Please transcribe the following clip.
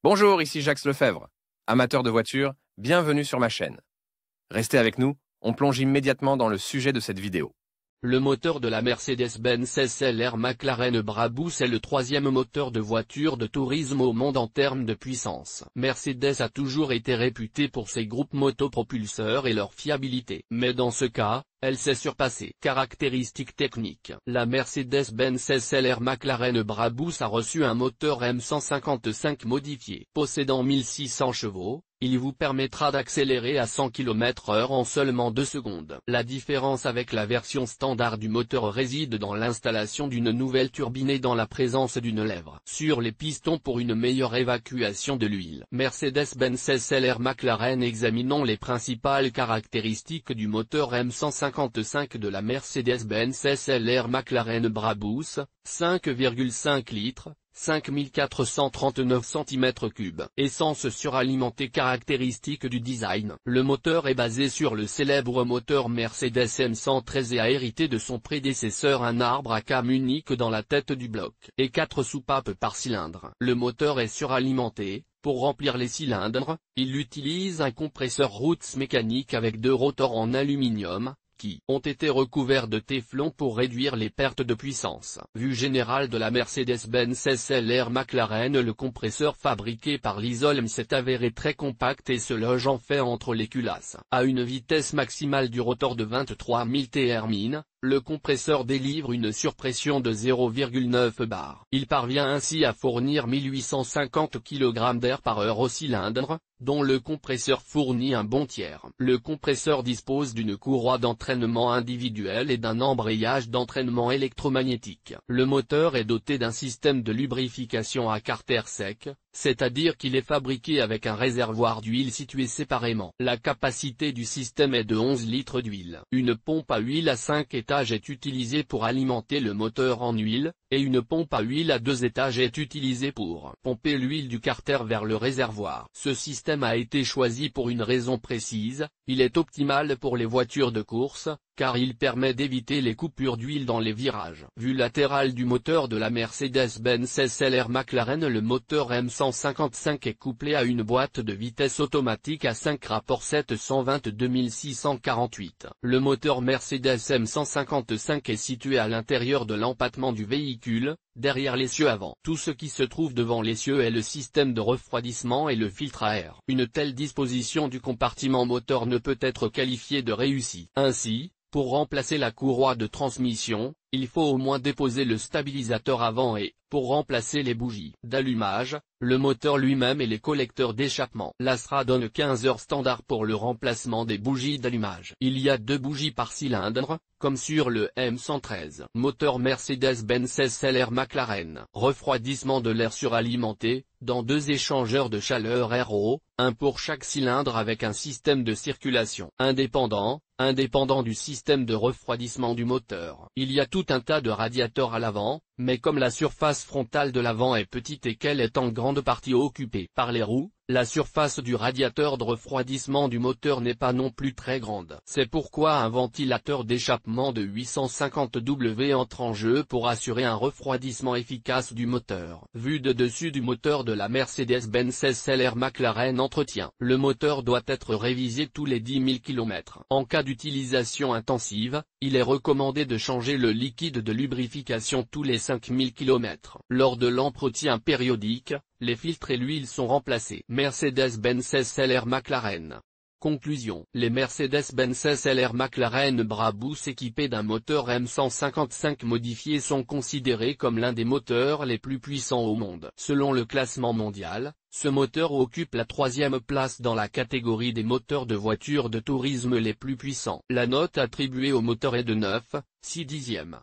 Bonjour, ici Jacques Lefebvre. Amateur de voitures, bienvenue sur ma chaîne. Restez avec nous, on plonge immédiatement dans le sujet de cette vidéo. Le moteur de la Mercedes-Benz SLR McLaren Brabus est le troisième moteur de voiture de tourisme au monde en termes de puissance. Mercedes a toujours été réputée pour ses groupes motopropulseurs et leur fiabilité. Mais dans ce cas, elle s'est surpassée. Caractéristiques techniques. La Mercedes-Benz SLR McLaren Brabus a reçu un moteur M155 modifié. Possédant 1600 chevaux, il vous permettra d'accélérer à 100 km/h en seulement 2 secondes. La différence avec la version standard du moteur réside dans l'installation d'une nouvelle turbine et dans la présence d'une lèvre sur les pistons pour une meilleure évacuation de l'huile. Mercedes-Benz SLR McLaren. Examinons les principales caractéristiques du moteur M155 de la Mercedes-Benz SLR McLaren Brabus, 5,5 litres. 5439 cm3, essence suralimentée. Caractéristiques du design. Le moteur est basé sur le célèbre moteur Mercedes M113 et a hérité de son prédécesseur un arbre à cam unique dans la tête du bloc, et 4 soupapes par cylindre. Le moteur est suralimenté. Pour remplir les cylindres, il utilise un compresseur Roots mécanique avec 2 rotors en aluminium, qui ont été recouverts de téflon pour réduire les pertes de puissance. Vue générale de la Mercedes-Benz SLR McLaren. Le compresseur fabriqué par Lizolm s'est avéré très compact et se loge en fait entre les culasses. À une vitesse maximale du rotor de 23 000 Thermin, le compresseur délivre une surpression de 0,9 bar. Il parvient ainsi à fournir 1850 kg d'air par heure au cylindre, dont le compresseur fournit un bon tiers. Le compresseur dispose d'une courroie d'entraînement individuelle et d'un embrayage d'entraînement électromagnétique. Le moteur est doté d'un système de lubrification à carter sec, c'est-à-dire qu'il est fabriqué avec un réservoir d'huile situé séparément. La capacité du système est de 11 litres d'huile. Une pompe à huile à 5 étages est utilisée pour alimenter le moteur en huile, et une pompe à huile à 2 étages est utilisée pour pomper l'huile du carter vers le réservoir. Ce système a été choisi pour une raison précise, il est optimal pour les voitures de course, car il permet d'éviter les coupures d'huile dans les virages. Vue latérale du moteur de la Mercedes-Benz SLR McLaren. Le moteur M155 est couplé à une boîte de vitesse automatique à 5 rapports 722 648. Le moteur Mercedes M155 est situé à l'intérieur de l'empattement du véhicule, derrière l'essieu avant. Tout ce qui se trouve devant l'essieu est le système de refroidissement et le filtre à air. Une telle disposition du compartiment moteur ne peut être qualifiée de réussie. Ainsi, pour remplacer la courroie de transmission, il faut au moins déposer le stabilisateur avant et, pour remplacer les bougies d'allumage, le moteur lui-même et les collecteurs d'échappement. L'Astra donne 15 heures standard pour le remplacement des bougies d'allumage. Il y a 2 bougies par cylindre, comme sur le M113. Moteur Mercedes-Benz SLR McLaren. Refroidissement de l'air suralimenté, dans 2 échangeurs de chaleur RO, un pour chaque cylindre avec un système de circulation indépendant du système de refroidissement du moteur. Il y a tout un tas de radiateurs à l'avant, mais comme la surface frontale de l'avant est petite et qu'elle est en grande partie occupée par les roues, la surface du radiateur de refroidissement du moteur n'est pas non plus très grande. C'est pourquoi un ventilateur d'échappement de 850 W entre en jeu pour assurer un refroidissement efficace du moteur. Vue de dessus du moteur de la Mercedes-Benz SLR McLaren. Entretien. Le moteur doit être révisé tous les 10 000 km. En cas d'utilisation intensive, il est recommandé de changer le liquide de lubrification tous les 5 000 km. Lors de l'entretien périodique, les filtres et l'huile sont remplacés. Mercedes-Benz SLR McLaren. Conclusion. Les Mercedes-Benz SLR McLaren Brabus équipés d'un moteur M155 modifié sont considérés comme l'un des moteurs les plus puissants au monde. Selon le classement mondial, ce moteur occupe la 3e place dans la catégorie des moteurs de voitures de tourisme les plus puissants. La note attribuée au moteur est de 9,6.